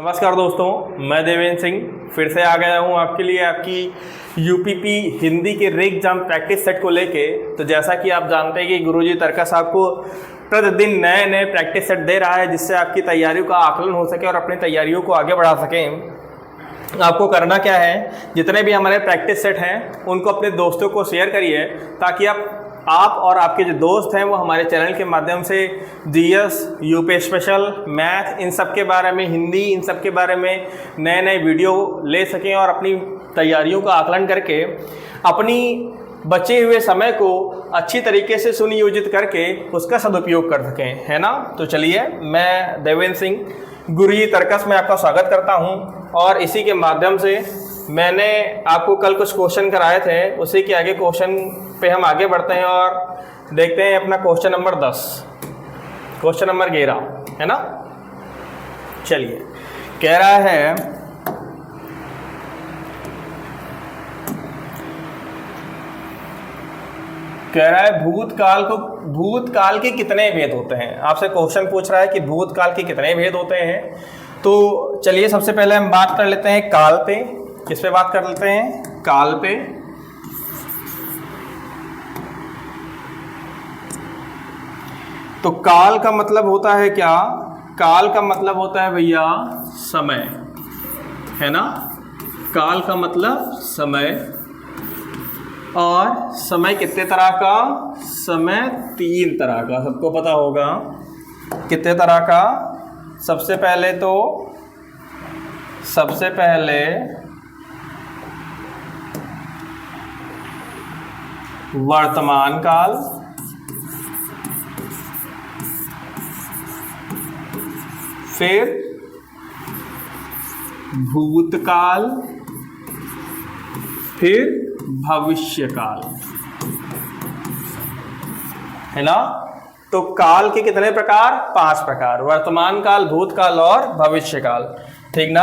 नमस्कार दोस्तों, मैं देवेंद्र सिंह फिर से आ गया हूँ आपके लिए आपकी यूपीपी हिंदी के रे एग्जाम प्रैक्टिस सेट को लेके। तो जैसा कि आप जानते हैं कि गुरुजी तरकस आपको प्रतिदिन नए नए प्रैक्टिस सेट दे रहा है जिससे आपकी तैयारियों का आकलन हो सके और अपनी तैयारियों को आगे बढ़ा सकें। आपको करना क्या है, जितने भी हमारे प्रैक्टिस सेट हैं उनको अपने दोस्तों को शेयर करिए ताकि आप और आपके जो दोस्त हैं वो हमारे चैनल के माध्यम से जीएस, यूपी स्पेशल, मैथ, इन सब के बारे में, हिंदी, इन सब के बारे में नए नए वीडियो ले सकें और अपनी तैयारियों का आकलन करके अपनी बचे हुए समय को अच्छी तरीके से सुनियोजित करके उसका सदुपयोग कर सकें, है ना। तो चलिए, मैं देवेंद्र सिंह गुरुजी तरकस में आपका स्वागत करता हूं और इसी के माध्यम से मैंने आपको कल कुछ क्वेश्चन कराए थे, उसी के आगे क्वेश्चन पे हम आगे बढ़ते हैं और देखते हैं अपना क्वेश्चन नंबर 10, क्वेश्चन नंबर 11, है ना। चलिए, कह रहा है भूतकाल के कितने भेद होते हैं। आपसे क्वेश्चन पूछ रहा है कि भूतकाल के कितने भेद होते हैं। तो चलिए, सबसे पहले हम बात कर लेते हैं काल पे। किस पे बात कर लेते हैं? काल पे। तो काल का मतलब होता है क्या? काल का मतलब होता है भैया समय, है ना। काल का मतलब समय। और समय कितने तरह का? समय 3 तरह का, सबको पता होगा। कितने तरह का? सबसे पहले वर्तमान काल, फिर भूतकाल, फिर भविष्यकाल, है ना। तो काल के कितने प्रकार? 5 प्रकार, वर्तमान काल, भूतकाल और भविष्यकाल, ठीक ना।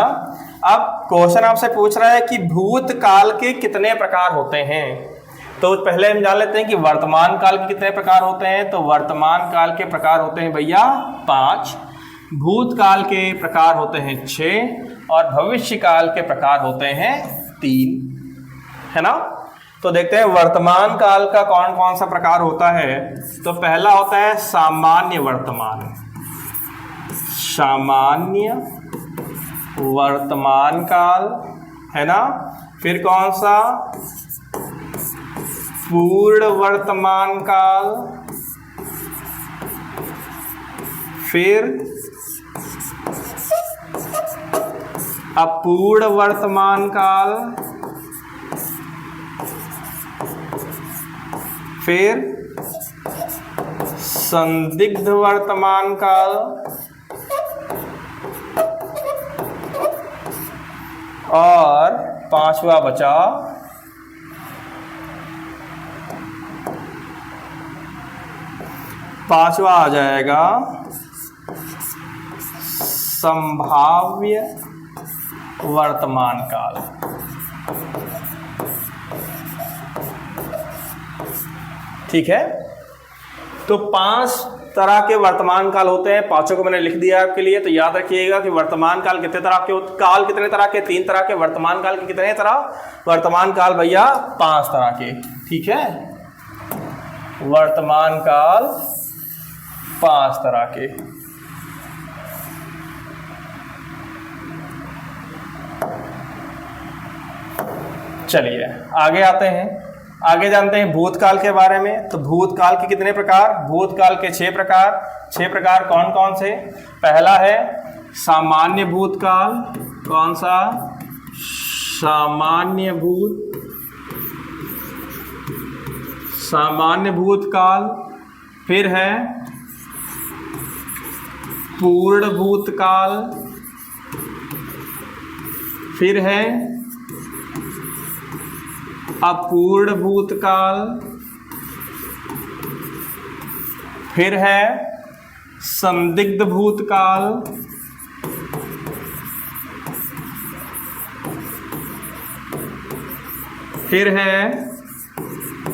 अब क्वेश्चन आपसे पूछ रहा है कि भूतकाल के कितने प्रकार होते हैं। तो पहले हम जान लेते हैं कि वर्तमान काल के कितने प्रकार होते हैं। तो वर्तमान काल के प्रकार होते हैं भैया 5, भूतकाल के प्रकार होते हैं 6 और भविष्य काल के प्रकार होते हैं 3, है ना। तो देखते हैं वर्तमान काल का कौन कौन सा प्रकार होता है। तो पहला होता है सामान्य वर्तमान, सामान्य वर्तमान काल, है ना। फिर कौन सा? पूर्ण वर्तमान काल, फिर अपूर्ण वर्तमान काल, फिर संदिग्ध वर्तमान काल और 5वां बचा आ जाएगा संभाव्य वर्तमान काल। ठीक है। तो 5 तरह के वर्तमान काल होते हैं, 5 को मैंने लिख दिया आपके लिए। तो याद रखिएगा कि वर्तमान काल कितने तरह के काल कितने तरह के? 3 तरह के। वर्तमान काल के कितने तरह? वर्तमान काल भैया 5 तरह के, ठीक है। वर्तमान काल 5 तरह के। चलिए आगे आते हैं, आगे जानते हैं भूतकाल के बारे में। तो भूतकाल के कितने प्रकार? भूतकाल के 6 प्रकार। 6 प्रकार कौन कौन से? पहला है सामान्य भूतकाल। कौन सा? सामान्य भूतकाल। फिर है पूर्ण भूतकाल, फिर है अपूर्ण भूतकाल, फिर है संदिग्ध भूतकाल, फिर है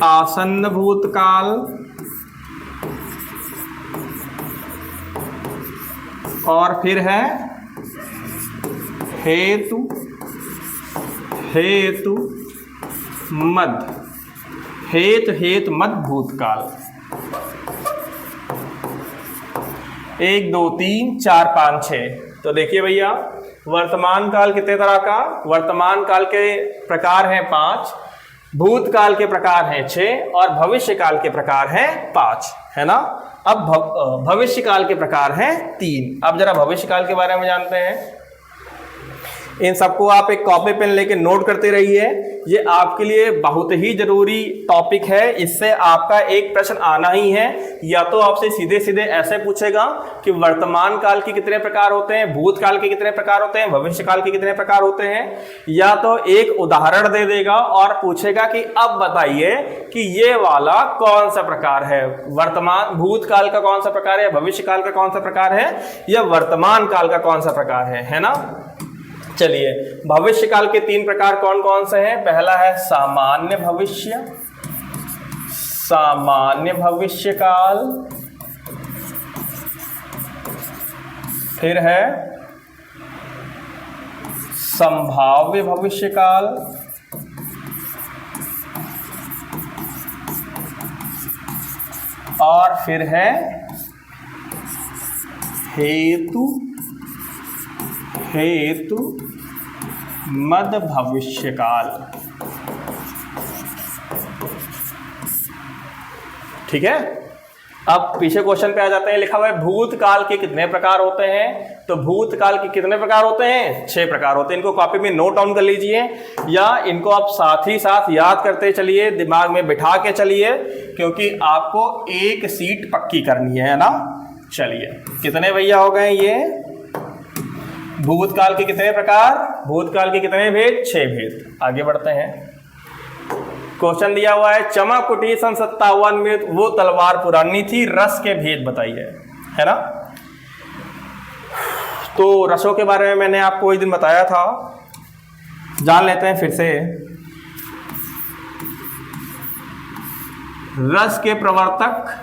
आसन्न भूतकाल और फिर है हेतु हेतु मद, हेत हेत मद भूतकाल। 1 2 3 4 5 6। तो देखिए भैया, वर्तमान काल कितने तरह का, वर्तमान काल के प्रकार हैं 5, भूतकाल के प्रकार हैं 6 और भविष्य काल के प्रकार हैं 5, है ना। अब भविष्य काल के प्रकार हैं 3। अब जरा भविष्य काल के बारे में जानते हैं। इन सबको आप एक कॉपी पेन लेके नोट करते रहिए, ये आपके लिए बहुत ही जरूरी टॉपिक है। इससे आपका एक प्रश्न आना ही है, या तो आपसे सीधे सीधे ऐसे पूछेगा कि वर्तमान काल के कितने प्रकार होते हैं, भूतकाल के कितने प्रकार होते हैं, भविष्य काल के कितने प्रकार होते हैं, या तो एक उदाहरण दे देगा और पूछेगा कि अब बताइए कि ये वाला कौन सा प्रकार है, वर्तमान भूतकाल का कौन सा प्रकार है, भविष्य काल का कौन सा प्रकार है, या वर्तमान काल का कौन सा प्रकार है ना। चलिए, भविष्य काल के 3 प्रकार कौन कौन से हैं। पहला है सामान्य भविष्य, सामान्य भविष्य काल, फिर है संभाव्य भविष्य काल, और फिर है हेतु हेतु मद भविष्य काल। ठीक है। अब पीछे क्वेश्चन पे आ जाते हैं, लिखा हुआ है भूतकाल के कितने प्रकार होते हैं। तो भूतकाल के कितने प्रकार होते हैं, 6 प्रकार होते हैं। इनको कॉपी में नोट डाउन कर लीजिए, या इनको आप साथ ही साथ याद करते चलिए, दिमाग में बिठा के चलिए, क्योंकि आपको एक सीट पक्की करनी है ना। चलिए, कितने भैया हो गए ये भूतकाल के कितने प्रकार, भूतकाल के कितने भेद, 6 भेद। आगे बढ़ते हैं। क्वेश्चन दिया हुआ है, चमककुटी सन 57 में वो तलवार पुरानी थी, रस के भेद बताइए, है ना। तो रसों के बारे में मैंने आपको एक दिन बताया था, जान लेते हैं फिर से। रस के प्रवर्तक,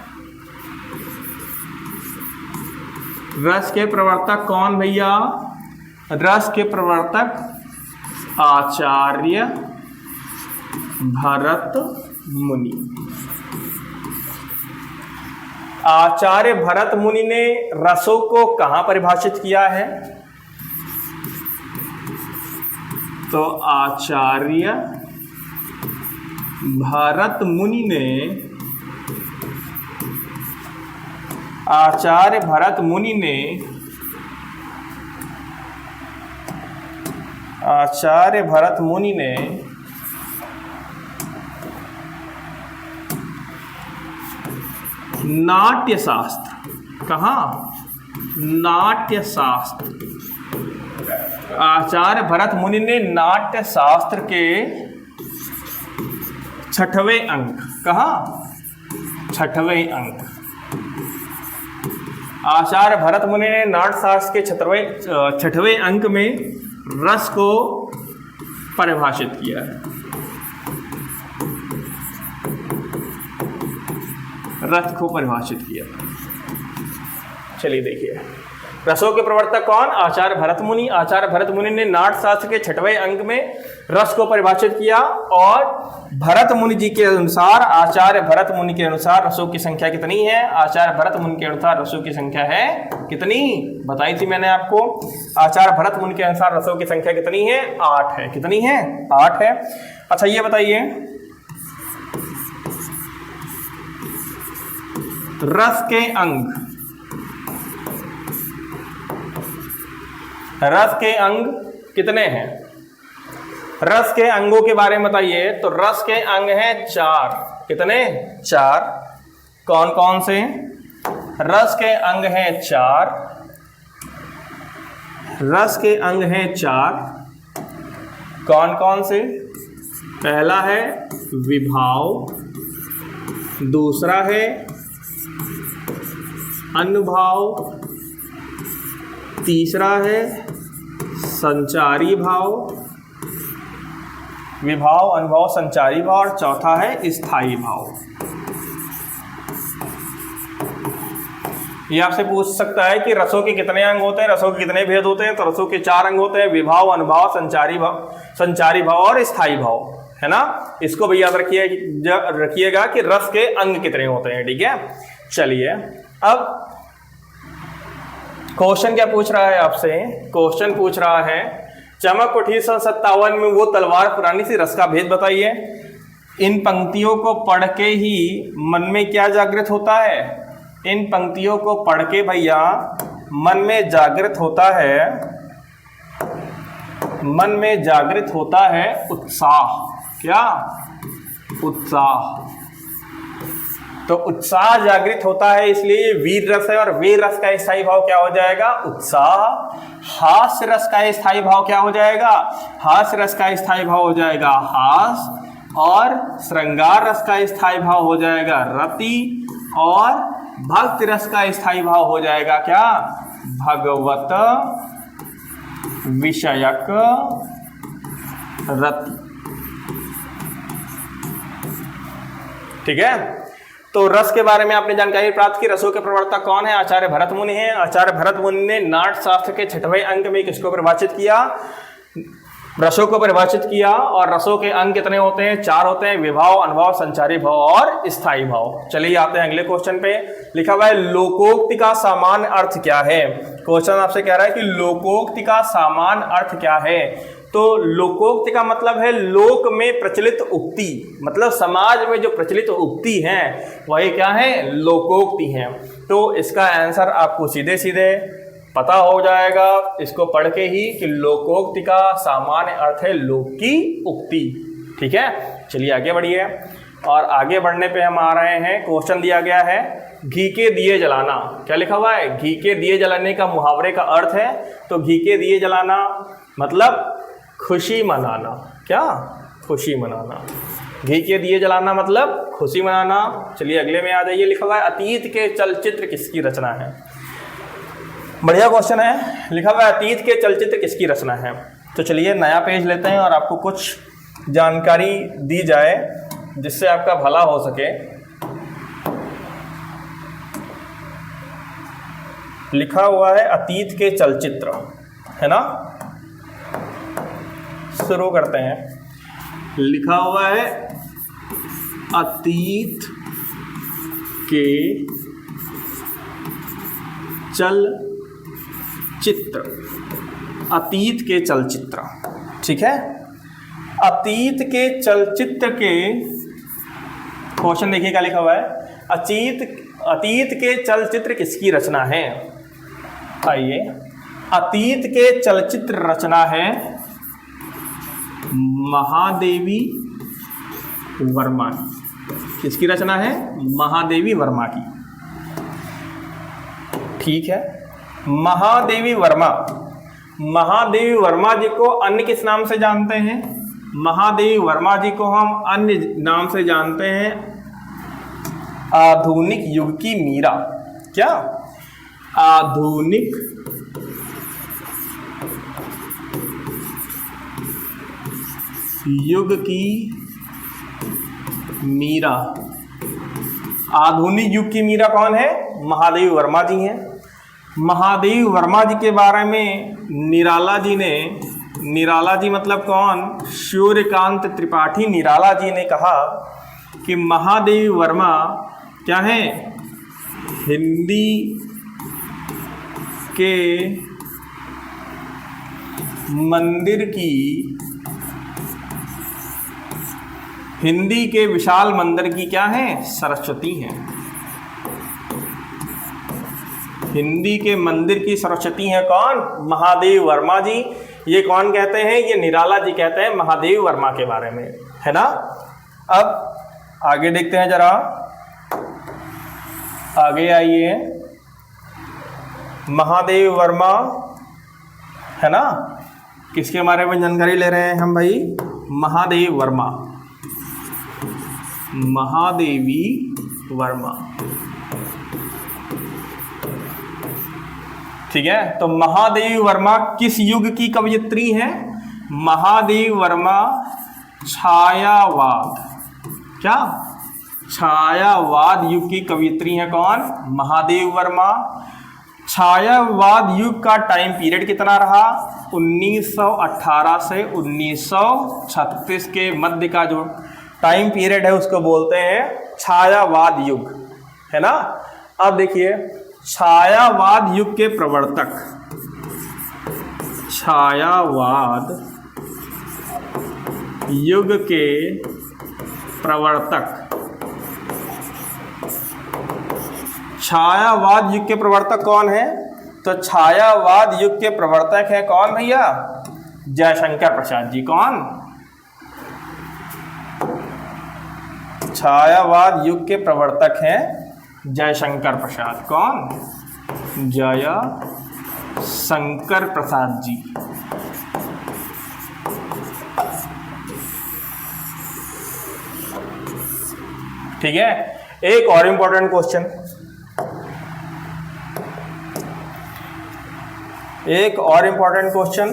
रस के प्रवर्तक कौन भैया, रस के प्रवर्तक आचार्य भरत मुनि। आचार्य भरत मुनि ने रसों को कहां परिभाषित किया है। तो आचार्य भरत मुनि ने, आचार्य भरत मुनि ने, आचार्य भरत मुनि ने नाट्य शास्त्र, कहाँ, नाट्य शास्त्र, आचार्य भरत मुनि ने नाट्य शास्त्र के 6वें अंक, कहाँ, 6वें अंक, आचार्य भरत मुनि ने नाट्य शास्त्र के 6वें अंक में रस को परिभाषित किया है। रस को परिभाषित किया। चलिए देखिए, रसों के प्रवर्तक कौन, आचार्य भरत मुनि। आचार्य भरत मुनि ने नाट्य शास्त्र के 6वें अंक में रस को परिभाषित किया, और भरत मुनि जी के अनुसार, आचार्य भरत मुनि के अनुसार रसों की संख्या कितनी है, आचार्य भरत मुनि के अनुसार रसों की संख्या है कितनी, बताई थी मैंने आपको। आचार्य भरत मुनि के अनुसार रसों की संख्या कितनी है, 8 है। कितनी है, 8 है। अच्छा ये बताइए, रस के अंग, रस के अंग कितने हैं, रस के अंगों के बारे में बताइए। तो रस के अंग हैं 4, कितने, 4। कौन कौन से, रस के अंग हैं 4, रस के अंग हैं 4। कौन कौन से, पहला है विभाव, दूसरा है अनुभाव, तीसरा है संचारी भाव, विभाव, अनुभव, संचारी भाव, और चौथा है स्थायी भाव। ये आपसे पूछ सकता है कि रसों के कितने अंग होते हैं, रसों के कितने भेद होते हैं। तो रसों के 4 अंग होते हैं, विभाव, अनुभाव, संचारी भाव और स्थायी भाव, है ना। इसको भी याद रखिएगा कि रस के अंग कितने होते हैं, ठीक है। चलिए अब क्वेश्चन क्या पूछ रहा है आपसे, क्वेश्चन पूछ रहा है चमक उठी 1957 में वो तलवार पुरानी सी, रस का भेद बताइए। इन पंक्तियों को पढ़ के ही मन में क्या जागृत होता है, इन पंक्तियों को पढ़ के भैया मन में जागृत होता है, मन में जागृत होता है उत्साह। क्या? उत्साह। तो उत्साह जागृत होता है, इसलिए वीर रस है, और वीर रस का स्थायी भाव क्या हो जाएगा, उत्साह। हास्य रस का स्थायी भाव क्या हो जाएगा, हास्य रस का स्थायी भाव हो जाएगा हास, और श्रृंगार रस का स्थायी भाव हो जाएगा रति, और भक्ति रस का स्थायी भाव हो जाएगा क्या, भगवत विषयक रति। ठीक है। तो रस के बारे में आपने जानकारी प्राप्त की। रसों के प्रवर्तक कौन है, आचार्य भरत मुनि हैं। आचार्य भरत मुनि ने नाट्य शास्त्र के 6वें अंक में किसको परिभाषित किया, रसों को परिभाषित किया। और रसों के अंग कितने होते हैं, 4 होते हैं, विभाव, अनुभाव, संचारी भाव और स्थायी भाव। चलिए आते हैं अगले क्वेश्चन पे। लिखा हुआ है लोकोक्ति का सामान्य अर्थ क्या है। क्वेश्चन आपसे कह रहा है कि लोकोक्ति का सामान्य अर्थ क्या है। तो लोकोक्ति का मतलब है लोक में प्रचलित उक्ति, मतलब समाज में जो प्रचलित उक्ति हैं वही क्या है, लोकोक्ति हैं। तो इसका आंसर आपको सीधे सीधे पता हो जाएगा इसको पढ़ के ही कि लोकोक्ति का सामान्य अर्थ है लोक की उक्ति। ठीक है। चलिए आगे बढ़िए, और आगे बढ़ने पे हम आ रहे हैं। क्वेश्चन दिया गया है घी के दिए जलाना। क्या लिखा हुआ है, घी के दिए जलाने का मुहावरे का अर्थ है। तो घी के दिए जलाना मतलब खुशी मनाना। क्या, खुशी मनाना। घी के दिए जलाना मतलब खुशी मनाना। चलिए अगले में आ जाइए। लिखा हुआ है अतीत के चलचित्र किसकी रचना है। बढ़िया क्वेश्चन है। लिखा हुआ है अतीत के चलचित्र किसकी रचना है। तो चलिए नया पेज लेते हैं और आपको कुछ जानकारी दी जाए जिससे आपका भला हो सके। लिखा हुआ है अतीत के चलचित्र, है ना। शुरू करते हैं। लिखा हुआ है अतीत के चलचित्र, अतीत के चलचित्र। ठीक है। अतीत के चलचित्र के क्वेश्चन देखिए क्या लिखा हुआ है। अतीत के चलचित्र किसकी रचना है। आइए, अतीत के चलचित्र रचना है महादेवी वर्मा की। किसकी रचना है, महादेवी वर्मा की। ठीक है। महादेवी वर्मा, महादेवी वर्मा जी को अन्य किस नाम से जानते हैं। महादेवी वर्मा जी को हम अन्य नाम से जानते हैं आधुनिक युग की मीरा। क्या, आधुनिक युग की मीरा। आधुनिक युग की मीरा कौन है, महादेवी वर्मा जी हैं। महादेवी वर्मा जी के बारे में निराला जी ने, निराला जी मतलब कौन, सूर्यकांत त्रिपाठी निराला जी ने कहा कि महादेवी वर्मा क्या है, हिंदी के मंदिर की, हिंदी के विशाल मंदिर की क्या है, सरस्वती हैं। हिंदी के मंदिर की सरस्वती है कौन, महादेवी वर्मा जी। ये कौन कहते हैं, ये निराला जी कहते हैं महादेवी वर्मा के बारे में, है ना। अब आगे देखते हैं जरा, आगे आइए। महादेवी वर्मा, है ना, किसके बारे में जानकारी ले रहे हैं हम भाई, महादेवी वर्मा, महादेवी वर्मा। ठीक है। तो महादेवी वर्मा किस युग की कवयित्री हैं, महादेवी वर्मा छायावाद, क्या, छायावाद युग की कवयित्री हैं कौन? महादेव वर्मा। छायावाद युग का टाइम पीरियड कितना रहा? 1918 से 1936 के मध्य का जो टाइम पीरियड है उसको बोलते हैं छायावाद युग, है ना। अब देखिए छायावाद युग के प्रवर्तक, छायावाद युग के प्रवर्तक, छायावाद युग के प्रवर्तक कौन है? तो छायावाद युग के प्रवर्तक है कौन भैया? जयशंकर प्रसाद जी। कौन? छायावाद युग के प्रवर्तक हैं जयशंकर प्रसाद। कौन? जयशंकर प्रसाद जी। ठीक है। एक और इंपॉर्टेंट क्वेश्चन, एक और इंपॉर्टेंट क्वेश्चन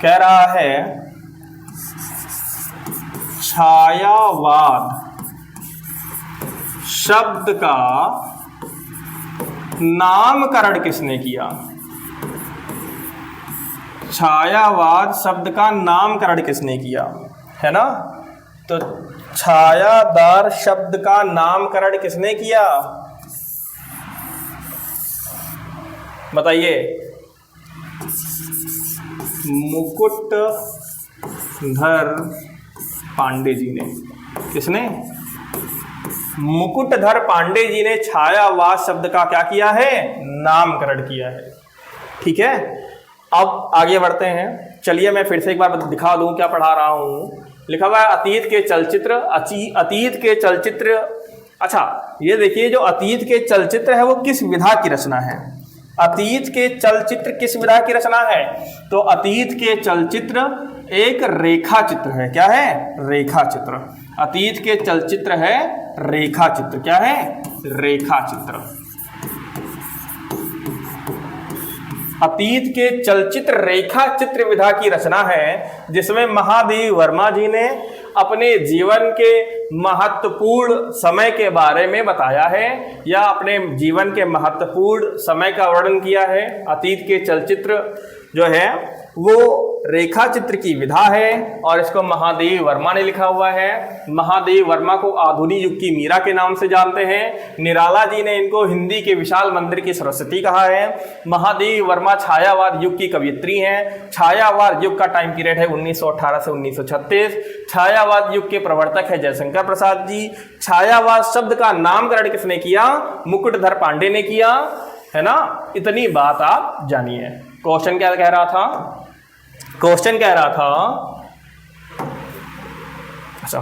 कह रहा है छायावाद शब्द का नामकरण किसने किया? छायावाद शब्द का नामकरण किसने किया, है ना। तो छायादार शब्द का नामकरण किसने किया? बताइए। मुकुटधर पांडे जी ने। किसने? मुकुटधर पांडे जी ने छायावाद शब्द का क्या किया है? नामकरण किया है। ठीक है। अब आगे बढ़ते हैं। चलिए मैं फिर से एक बार दिखा दूं क्या पढ़ा रहा हूं। लिखा हुआ है अतीत के चलचित्र, अतीत के चलचित्र। अच्छा ये देखिए, जो अतीत के चलचित्र है वो किस विधा की रचना है? अतीत के चलचित्र किस विधा की रचना है? तो अतीत के चलचित्र एक रेखा चित्र है। क्या है? रेखा चित्र। अतीत के चलचित्र है रेखा चित्र। क्या है? रेखा चित्र। अतीत के चलचित्र रेखा चित्र विधा की रचना है, जिसमें महादेव वर्मा जी ने अपने जीवन के महत्वपूर्ण समय के बारे में बताया है या अपने जीवन के महत्वपूर्ण समय का वर्णन किया है। अतीत के चलचित्र जो है वो रेखा चित्र की विधा है और इसको महादेव वर्मा ने लिखा हुआ है। महादेव वर्मा को आधुनिक युग की मीरा के नाम से जानते हैं। निराला जी ने इनको हिंदी के विशाल मंदिर की सरस्वती कहा है। महादेव वर्मा छायावाद युग की कवयित्री हैं। छायावाद युग का टाइम पीरियड है 1918 से 1936। छायावाद युग के प्रवर्तक है जयशंकर प्रसाद जी। छायावाद शब्द का नामकरण किसने किया? मुकुटधर पांडे ने किया, है ना। इतनी बात आप जानिए। क्वेश्चन क्या कह रहा था? क्वेश्चन कह रहा था, अच्छा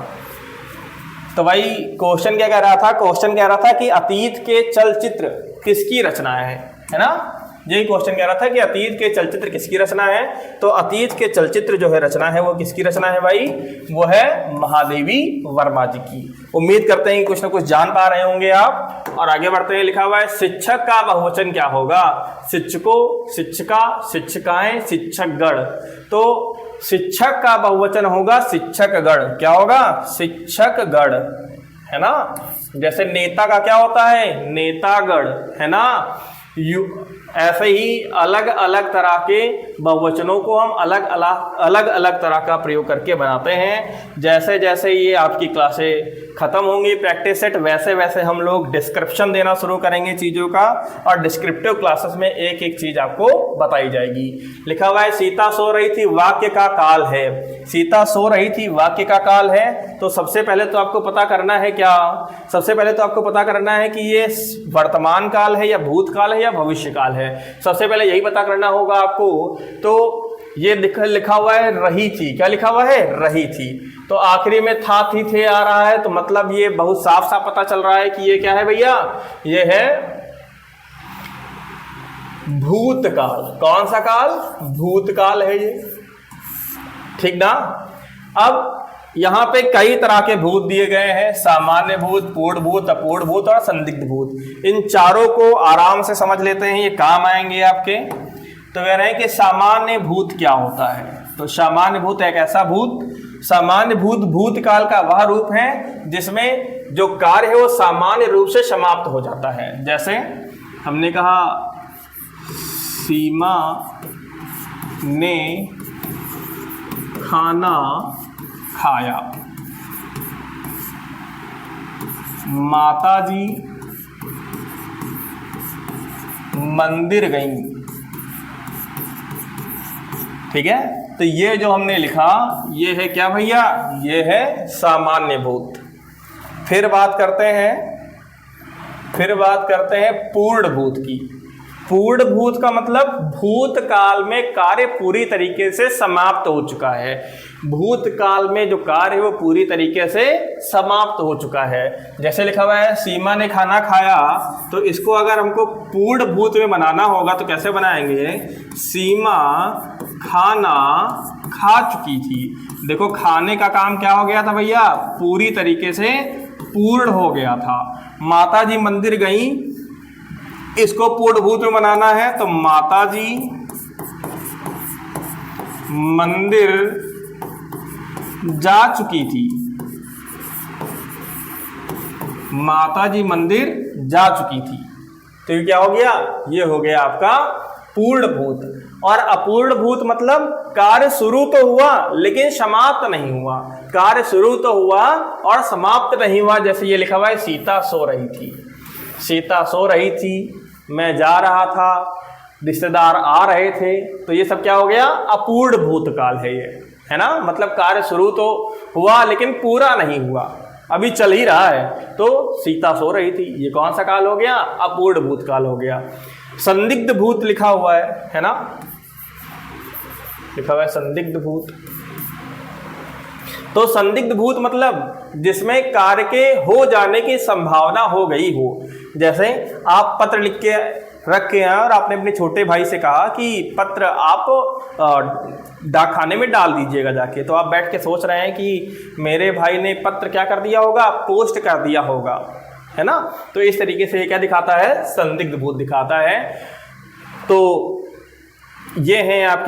तो भाई क्वेश्चन क्या कह रहा था? क्वेश्चन कह रहा था कि अतीत के चलचित्र किसकी रचना है ना। यही क्वेश्चन कह रहा था कि अतीत के चलचित्र किसकी रचना है। तो अतीत के चलचित्र जो है रचना है वो किसकी रचना है भाई? वो है महादेवी वर्मा जी की। उम्मीद करते हैं कि कुछ ना कुछ जान पा रहे होंगे आप। और आगे बढ़ते हैं। लिखा हुआ है शिक्षक का बहुवचन क्या होगा? शिक्षकों, शिक्षिका, शिक्षिकाएं, शिक्षकगण। तो शिक्षक का बहुवचन होगा शिक्षकगण। क्या होगा? शिक्षकगण, है ना। जैसे नेता का क्या होता है? नेतागण, है ना। ऐसे ही अलग अलग तरह के बहुवचनों को हम अलग अलग तरह का प्रयोग करके बनाते हैं। जैसे जैसे ये आपकी क्लासें ख़त्म होंगी प्रैक्टिस सेट, वैसे वैसे हम लोग डिस्क्रिप्शन देना शुरू करेंगे चीज़ों का, और डिस्क्रिप्टिव क्लासेस में एक एक चीज़ आपको बताई जाएगी। लिखा हुआ है सीता सो रही थी वाक्य का काल है। सीता सो रही थी वाक्य का काल है। तो सबसे पहले तो आपको पता करना है क्या? सबसे पहले तो आपको पता करना है कि ये वर्तमान काल है या भूतकाल है या भविष्य काल है। सबसे पहले यही पता करना होगा आपको। तो ये लिखा हुआ है रही थी। क्या लिखा हुआ है? रही थी। तो आखिरी में था थी थे आ रहा है, तो मतलब ये बहुत साफ साफ पता चल रहा है कि ये क्या है भैया? ये है भूतकाल। कौन सा काल? भूतकाल है ये, ठीक ना। अब यहाँ पे कई तरह के भूत दिए गए हैं, सामान्य भूत, पूर्ण भूत, अपूर्ण भूत और संदिग्ध भूत। इन चारों को आराम से समझ लेते हैं, ये काम आएंगे आपके। तो कह रहे हैं कि सामान्य भूत क्या होता है? तो सामान्य भूत एक ऐसा भूत सामान्य भूत भूतकाल का वह रूप है जिसमें जो कार्य है वो सामान्य रूप से समाप्त हो जाता है। जैसे हमने कहा सीमा ने खाना खाया, माताजी मंदिर गईं। ठीक है, तो ये जो हमने लिखा ये है क्या भैया, ये है सामान्य भूत। फिर बात करते हैं पूर्ण भूत की। पूर्ण भूत का मतलब भूतकाल में कार्य पूरी तरीके से समाप्त हो चुका है। भूतकाल में जो कार्य है वो पूरी तरीके से समाप्त हो चुका है। जैसे लिखा हुआ है सीमा ने खाना खाया, तो इसको अगर हमको पूर्ण भूत में बनाना होगा तो कैसे बनाएंगे, सीमा खाना खा चुकी थी। देखो खाने का काम क्या हो गया था भैया, पूरी तरीके से पूर्ण हो गया था। माताजी मंदिर गई, इसको पूर्ण भूत में बनाना है तो माताजी मंदिर जा चुकी थी। माताजी मंदिर जा चुकी थी, तो ये क्या हो गया, ये हो गया आपका पूर्ण भूत। और अपूर्ण भूत मतलब कार्य शुरू तो हुआ लेकिन समाप्त नहीं हुआ। कार्य शुरू तो हुआ और समाप्त नहीं हुआ। जैसे ये लिखा हुआ है सीता सो रही थी, सीता सो रही थी, मैं जा रहा था, रिश्तेदार आ रहे थे, तो ये सब क्या हो गया, अपूर्ण भूतकाल है ये, है ना। मतलब कार्य शुरू तो हुआ लेकिन पूरा नहीं हुआ, अभी चल ही रहा है। तो सीता सो रही थी, ये कौन सा काल हो गया, अपूर्ण भूतकाल हो गया। संदिग्ध भूत लिखा हुआ है ना, लिखा हुआ है संदिग्ध भूत। तो संदिग्ध भूत मतलब जिसमें कार्य के हो जाने की संभावना हो गई हो। जैसे आप पत्र लिख के रख के हैं और आपने अपने छोटे भाई से कहा कि पत्र आप डाकखाने में डाल दीजिएगा जाके, तो आप बैठ के सोच रहे हैं कि मेरे भाई ने पत्र क्या कर दिया होगा, पोस्ट कर दिया होगा, है ना। तो इस तरीके से ये क्या दिखाता है, संदिग्ध भूत दिखाता है। तो ये हैं आपके